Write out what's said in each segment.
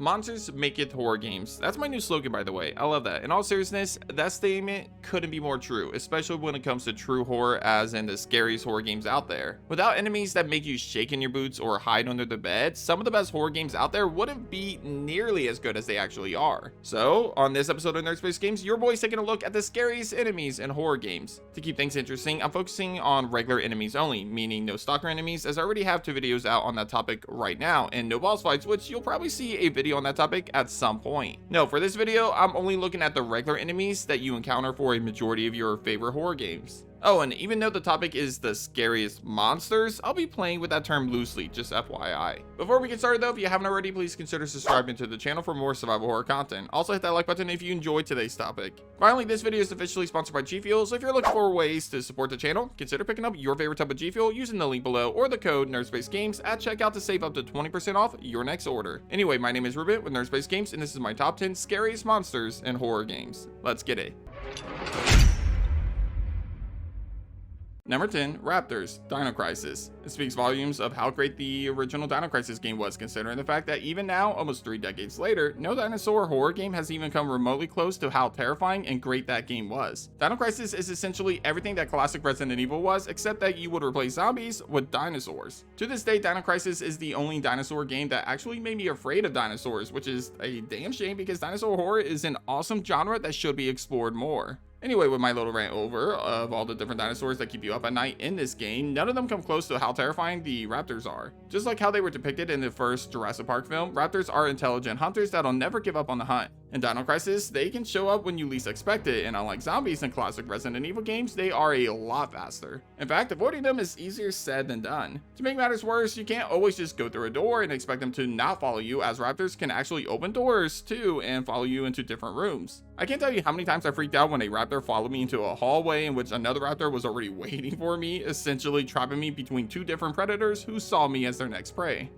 monsters make it horror games. That's my new slogan, by the way. I love that. In all seriousness, that statement couldn't be more true, especially when it comes to true horror, as in the scariest horror games out there. Without enemies that make you shake in your boots or hide under the bed, some of the best horror games out there wouldn't be nearly as good as they actually are. So, on this episode of Nerdspace Games, your boy's taking a look at the scariest enemies in horror games. To keep things interesting, I'm focusing on regular enemies only, meaning no stalker enemies, as I already have 2 videos out on that topic right now, and no boss fights, which you'll probably see a video on that topic at some point. No, for this video, I'm only looking at the regular enemies that you encounter for a majority of your favorite horror games. Oh, and even though the topic is the scariest monsters, I'll be playing with that term loosely, just FYI. Before we get started though, if you haven't already, please consider subscribing to the channel for more survival horror content. Also hit that like button if you enjoyed today's topic. Finally, this video is officially sponsored by G Fuel, so if you're looking for ways to support the channel, consider picking up your favorite type of G Fuel using the link below or the code NerdspaceGames at checkout to save up to 20% off your next order. Anyway, my name is Ruben with Nerdspace Games, and this is my top 10 scariest monsters in horror games. Let's get it. Number 10, Raptors, Dino Crisis. It speaks volumes of how great the original Dino Crisis game was, considering the fact that even now, almost 3 decades later, no dinosaur horror game has even come remotely close to how terrifying and great that game was. Dino Crisis is essentially everything that classic Resident Evil was, except that you would replace zombies with dinosaurs. To this day, Dino Crisis is the only dinosaur game that actually made me afraid of dinosaurs, which is a damn shame because dinosaur horror is an awesome genre that should be explored more. Anyway, with my little rant over of all the different dinosaurs that keep you up at night in this game, none of them come close to how terrifying the raptors are. Just like how they were depicted in the first Jurassic Park film, raptors are intelligent hunters that'll never give up on the hunt. In Dino Crisis, they can show up when you least expect it, and unlike zombies in classic Resident Evil games, they are a lot faster. In fact, avoiding them is easier said than done. To make matters worse, you can't always just go through a door and expect them to not follow you, as raptors can actually open doors too and follow you into different rooms. I can't tell you how many times I freaked out when a raptor followed me into a hallway in which another raptor was already waiting for me, essentially trapping me between 2 different predators who saw me as their next prey.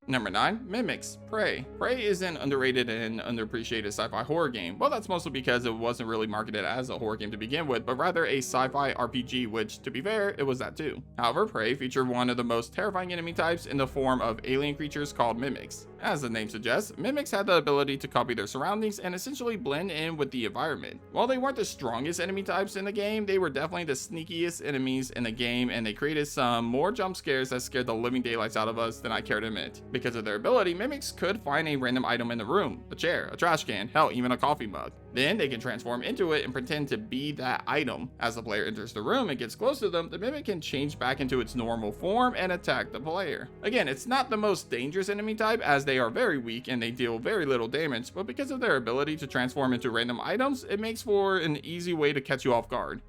Number 9, Mimics, Prey. Prey is an underrated and underappreciated sci-fi horror game. Well, that's mostly because it wasn't really marketed as a horror game to begin with, but rather a sci-fi RPG, which, to be fair, it was that too. However, Prey featured one of the most terrifying enemy types in the form of alien creatures called Mimics. As the name suggests, Mimics had the ability to copy their surroundings and essentially blend in with the environment. While they weren't the strongest enemy types in the game, they were definitely the sneakiest enemies in the game, and they created some more jump scares that scared the living daylights out of us than I care to admit. Because of their ability, Mimics could find a random item in the room, a chair, a trash can, hell, even a coffee mug. Then they can transform into it and pretend to be that item. As the player enters the room and gets close to them, the Mimic can change back into its normal form and attack the player. Again, it's not the most dangerous enemy type, as they are very weak and they deal very little damage, but because of their ability to transform into random items, it makes for an easy way to catch you off guard.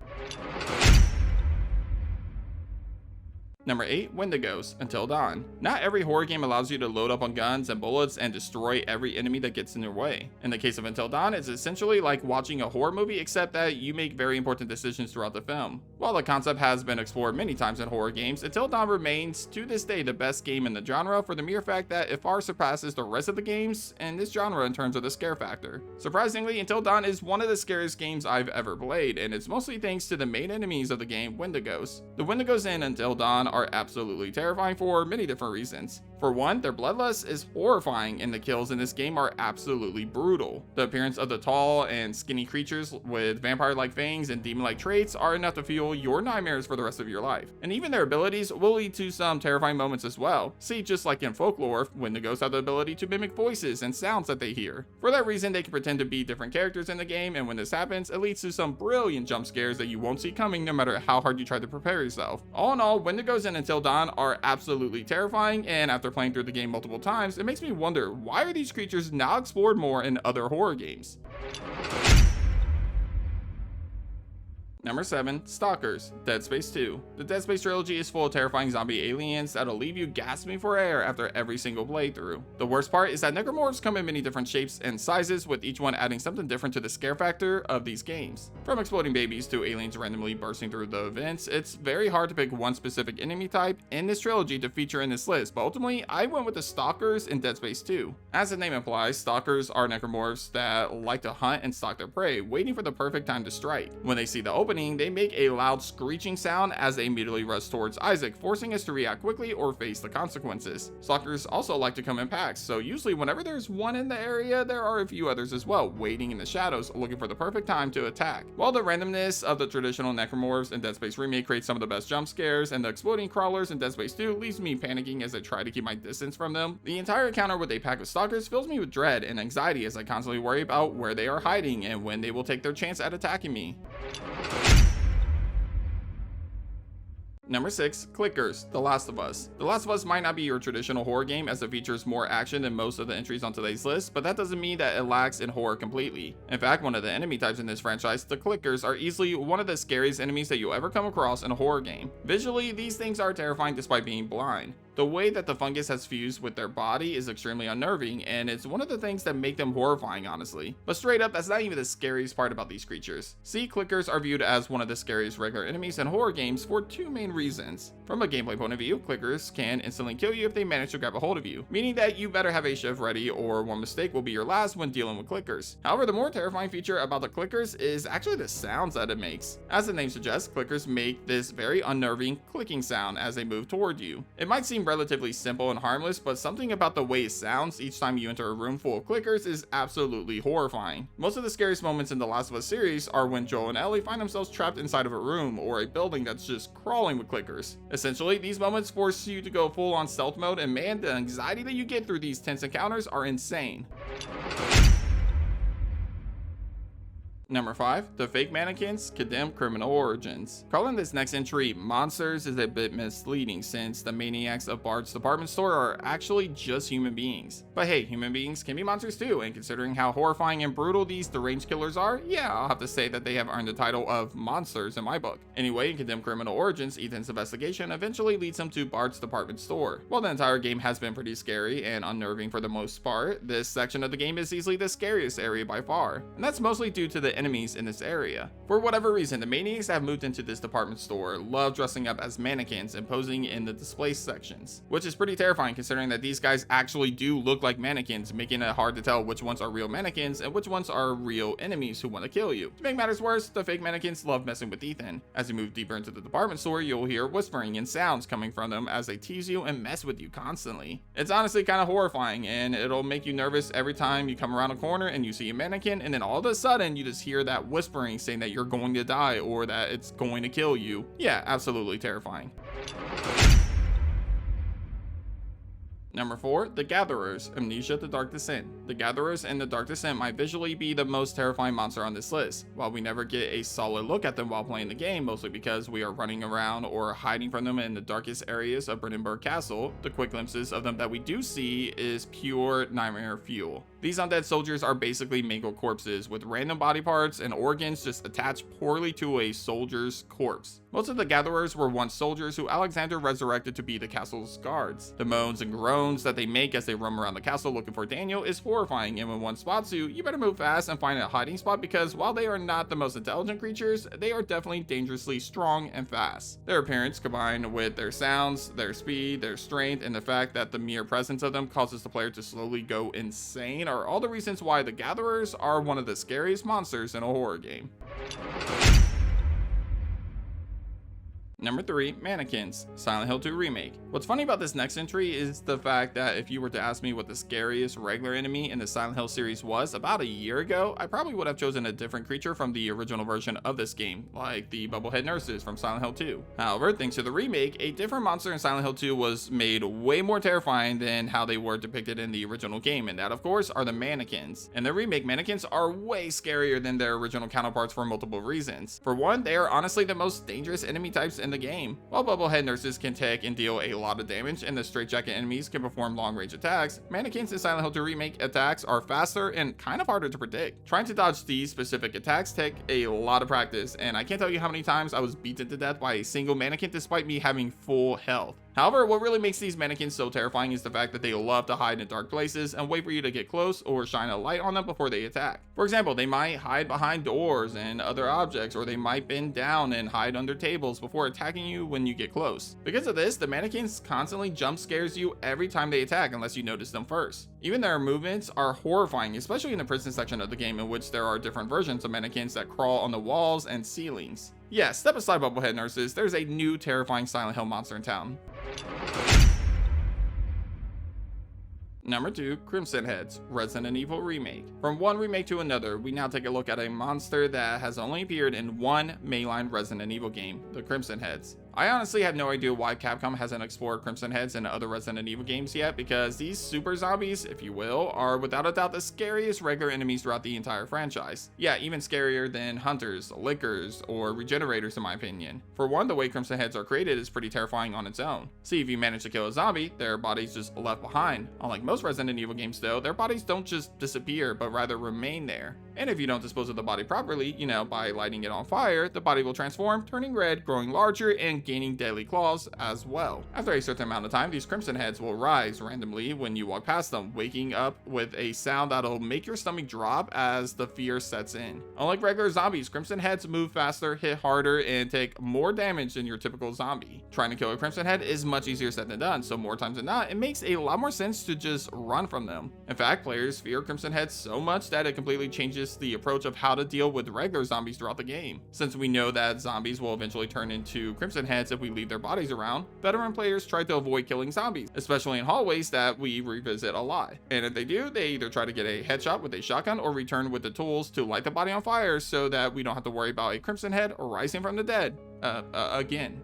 Number 8, Wendigos, Until Dawn. Not every horror game allows you to load up on guns and bullets and destroy every enemy that gets in your way. In the case of Until Dawn, it's essentially like watching a horror movie, except that you make very important decisions throughout the film. While the concept has been explored many times in horror games, Until Dawn remains to this day the best game in the genre for the mere fact that it far surpasses the rest of the games in this genre in terms of the scare factor. Surprisingly, Until Dawn is one of the scariest games I've ever played, and it's mostly thanks to the main enemies of the game, Wendigos. The Wendigos in Until Dawn are absolutely terrifying for many different reasons. For one, their bloodlust is horrifying and the kills in this game are absolutely brutal. The appearance of the tall and skinny creatures with vampire-like fangs and demon-like traits are enough to fuel your nightmares for the rest of your life. And even their abilities will lead to some terrifying moments as well. See, just like in folklore, Wendigos have the ability to mimic voices and sounds that they hear. For that reason, they can pretend to be different characters in the game, and when this happens, it leads to some brilliant jump scares that you won't see coming no matter how hard you try to prepare yourself. All in all, Wendigos and Until Dawn are absolutely terrifying, and after playing through the game multiple times, it makes me wonder, why are these creatures not explored more in other horror games? Number 7, Stalkers, Dead Space 2. The Dead Space trilogy is full of terrifying zombie aliens that'll leave you gasping for air after every single playthrough. The worst part is that necromorphs come in many different shapes and sizes, with each one adding something different to the scare factor of these games. From exploding babies to aliens randomly bursting through the vents, it's very hard to pick one specific enemy type in this trilogy to feature in this list, but ultimately I went with the Stalkers in Dead Space 2. As the name implies, Stalkers are necromorphs that like to hunt and stalk their prey, waiting for the perfect time to strike. When they see the opening, opening, they make a loud screeching sound as they immediately rush towards Isaac, forcing us to react quickly or face the consequences. Stalkers also like to come in packs, so usually whenever there's one in the area, there are a few others as well, waiting in the shadows, looking for the perfect time to attack. While the randomness of the traditional necromorphs in Dead Space Remake creates some of the best jump scares, and the exploding crawlers in Dead Space 2 leaves me panicking as I try to keep my distance from them, the entire encounter with a pack of stalkers fills me with dread and anxiety as I constantly worry about where they are hiding and when they will take their chance at attacking me. Number 6, Clickers, The Last of Us. The Last of Us might not be your traditional horror game as it features more action than most of the entries on today's list, but that doesn't mean that it lacks in horror completely. In fact, one of the enemy types in this franchise, the Clickers, are easily one of the scariest enemies that you'll ever come across in a horror game. Visually, these things are terrifying despite being blind. The way that the fungus has fused with their body is extremely unnerving, and it's one of the things that make them horrifying, honestly. But straight up, that's not even the scariest part about these creatures. See, Clickers are viewed as one of the scariest regular enemies in horror games for two main reasons. From a gameplay point of view, Clickers can instantly kill you if they manage to grab a hold of you, meaning that you better have a shiv ready or one mistake will be your last when dealing with Clickers. However, the more terrifying feature about the Clickers is actually the sounds that it makes. As the name suggests, Clickers make this very unnerving clicking sound as they move toward you. It might seem relatively simple and harmless, but something about the way it sounds each time you enter a room full of Clickers is absolutely horrifying. Most of the scariest moments in the Last of Us series are when Joel and Ellie find themselves trapped inside of a room or a building that's just crawling with Clickers. Essentially, these moments force you to go full on stealth mode, and man, the anxiety that you get through these tense encounters are insane. Number 5, the fake mannequins, condemned criminal origins. Calling this next entry monsters is a bit misleading since the maniacs of Bart's department store are actually just human beings. But hey, human beings can be monsters too, and considering how horrifying and brutal these deranged killers are, yeah, I'll have to say that they have earned the title of monsters in my book. Anyway, in Condemned Criminal Origins, Ethan's investigation eventually leads him to Bart's department store. While the entire game has been pretty scary and unnerving for the most part, this section of the game is easily the scariest area by far, and that's mostly due to the enemies in this area. For whatever reason, the maniacs that have moved into this department store love dressing up as mannequins and posing in the display sections, which is pretty terrifying considering that these guys actually do look like mannequins, making it hard to tell which ones are real mannequins and which ones are real enemies who want to kill you. To make matters worse, the fake mannequins love messing with Ethan. As you move deeper into the department store, you'll hear whispering and sounds coming from them as they tease you and mess with you constantly. It's honestly kind of horrifying, and it'll make you nervous every time you come around a corner and you see a mannequin, and then all of a sudden you just hear that whispering saying that you're going to die or that it's going to kill you. Yeah, absolutely terrifying. Number 4, The Gatherers, Amnesia: The Dark Descent. The Gatherers in The Dark Descent might visually be the most terrifying monster on this list. While we never get a solid look at them while playing the game, mostly because we are running around or hiding from them in the darkest areas of Brandenburg Castle, the quick glimpses of them that we do see is pure nightmare fuel. These undead soldiers are basically mangled corpses with random body parts and organs just attached poorly to a soldier's corpse. Most of the Gatherers were once soldiers who Alexander resurrected to be the castle's guards. The moans and groans that they make as they roam around the castle looking for Daniel is horrifying, and when one spots you, you better move fast and find a hiding spot because while they are not the most intelligent creatures, they are definitely dangerously strong and fast. Their appearance combined with their sounds, their speed, their strength, and the fact that the mere presence of them causes the player to slowly go insane are all the reasons why the Gatherers are one of the scariest monsters in a horror game. Number 3, Mannequins, Silent Hill 2 Remake. What's funny about this next entry is the fact that if you were to ask me what the scariest regular enemy in the Silent Hill series was about a year ago, I probably would have chosen a different creature from the original version of this game, like the bubblehead nurses from Silent Hill 2. However, thanks to the remake, a different monster in Silent Hill 2 was made way more terrifying than how they were depicted in the original game, and that of course are the Mannequins. In the remake, Mannequins are way scarier than their original counterparts for multiple reasons. For one, they are honestly the most dangerous enemy types in the game. While bubblehead nurses can take and deal a lot of damage and the straitjacket enemies can perform long range attacks, Mannequins in Silent Hill 2 Remake attacks are faster and kind of harder to predict. Trying to dodge these specific attacks take a lot of practice, and I can't tell you how many times I was beaten to death by a single mannequin despite me having full health. However, what really makes these mannequins so terrifying is the fact that they love to hide in dark places and wait for you to get close or shine a light on them before they attack. For example, they might hide behind doors and other objects, or they might bend down and hide under tables before attacking you when you get close. Because of this, the mannequins constantly jump scares you every time they attack unless you notice them first. Even their movements are horrifying, especially in the prison section of the game, in which there are different versions of mannequins that crawl on the walls and ceilings. Yeah, step aside, bubblehead nurses, there's a new terrifying Silent Hill monster in town. Number 2, Crimson Heads, Resident Evil Remake. From one remake to another, we now take a look at a monster that has only appeared in one mainline Resident Evil game, the Crimson Heads. I honestly have no idea why Capcom hasn't explored Crimson Heads in other Resident Evil games yet, because these super zombies, if you will, are without a doubt the scariest regular enemies throughout the entire franchise. Yeah, even scarier than Hunters, Lickers, or Regenerators in my opinion. For one, the way Crimson Heads are created is pretty terrifying on its own. See, if you manage to kill a zombie, their body's just left behind. Unlike most Resident Evil games though, their bodies don't just disappear, but rather remain there. And if you don't dispose of the body properly, by lighting it on fire, the body will transform, turning red, growing larger, and gaining deadly claws as well. After a certain amount of time, these Crimson Heads will rise randomly when you walk past them, waking up with a sound that'll make your stomach drop as the fear sets in. Unlike regular zombies, Crimson Heads move faster, hit harder, and take more damage than your typical zombie. Trying to kill a Crimson Head is much easier said than done, so more times than not, it makes a lot more sense to just run from them. In fact, players fear Crimson Heads so much that it completely changes the approach of how to deal with regular zombies throughout the game. Since we know that zombies will eventually turn into Crimson Heads if we leave their bodies around, veteran players try to avoid killing zombies, especially in hallways that we revisit a lot. And if they do, they either try to get a headshot with a shotgun or return with the tools to light the body on fire so that we don't have to worry about a Crimson Head rising from the dead again.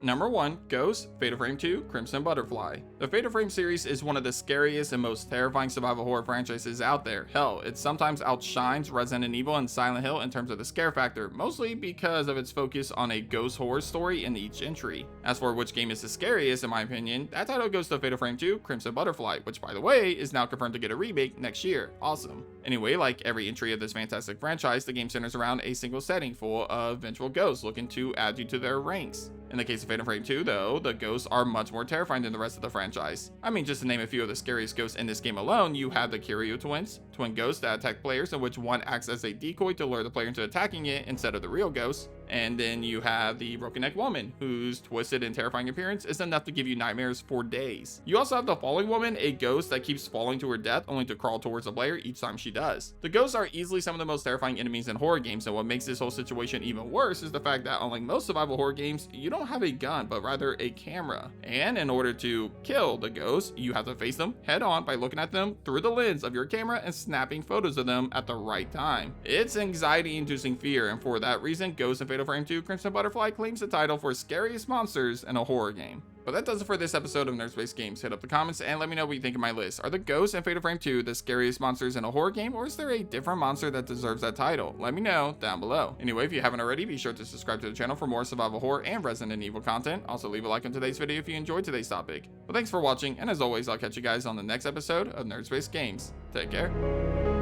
Number 1, Ghost, Fatal Frame 2, Crimson Butterfly. The Fatal Frame series is one of the scariest and most terrifying survival horror franchises out there. Hell, it sometimes outshines Resident Evil and Silent Hill in terms of the scare factor, mostly because of its focus on a ghost horror story in each entry. As for which game is the scariest, in my opinion, that title goes to Fatal Frame 2, Crimson Butterfly, which by the way, is now confirmed to get a remake next year. Awesome. Anyway, like every entry of this fantastic franchise, the game centers around a single setting full of vengeful ghosts looking to add you to their ranks. In the case of Fatal Frame 2 though, the ghosts are much more terrifying than the rest of the franchise. I mean, just to name a few of the scariest ghosts in this game alone, you have the Kiryu twins, twin ghosts that attack players, in which one acts as a decoy to lure the player into attacking it instead of the real ghost. And then you have the broken neck woman, whose twisted and terrifying appearance is enough to give you nightmares for days. You also have the falling woman, a ghost that keeps falling to her death only to crawl towards the player each time she does. The ghosts are easily some of the most terrifying enemies in horror games, and what makes this whole situation even worse is the fact that unlike most survival horror games, you don't have a gun, but rather a camera. And in order to kill the ghosts, you have to face them head on by looking at them through the lens of your camera and snapping photos of them at the right time. It's anxiety-inducing fear, and for that reason, Ghosts in Fatal Frame 2 Crimson Butterfly claims the title for scariest monsters in a horror game. But that does it for this episode of Nerdspace Games. Hit up the comments and let me know what you think of my list. Are the ghosts in Fatal Frame 2 the scariest monsters in a horror game, or is there a different monster that deserves that title? Let me know down below. Anyway, if you haven't already, be sure to subscribe to the channel for more survival horror and Resident Evil content. Also, leave a like on today's video if you enjoyed today's topic. But thanks for watching, and as always, I'll catch you guys on the next episode of Nerdspace Games. Take care.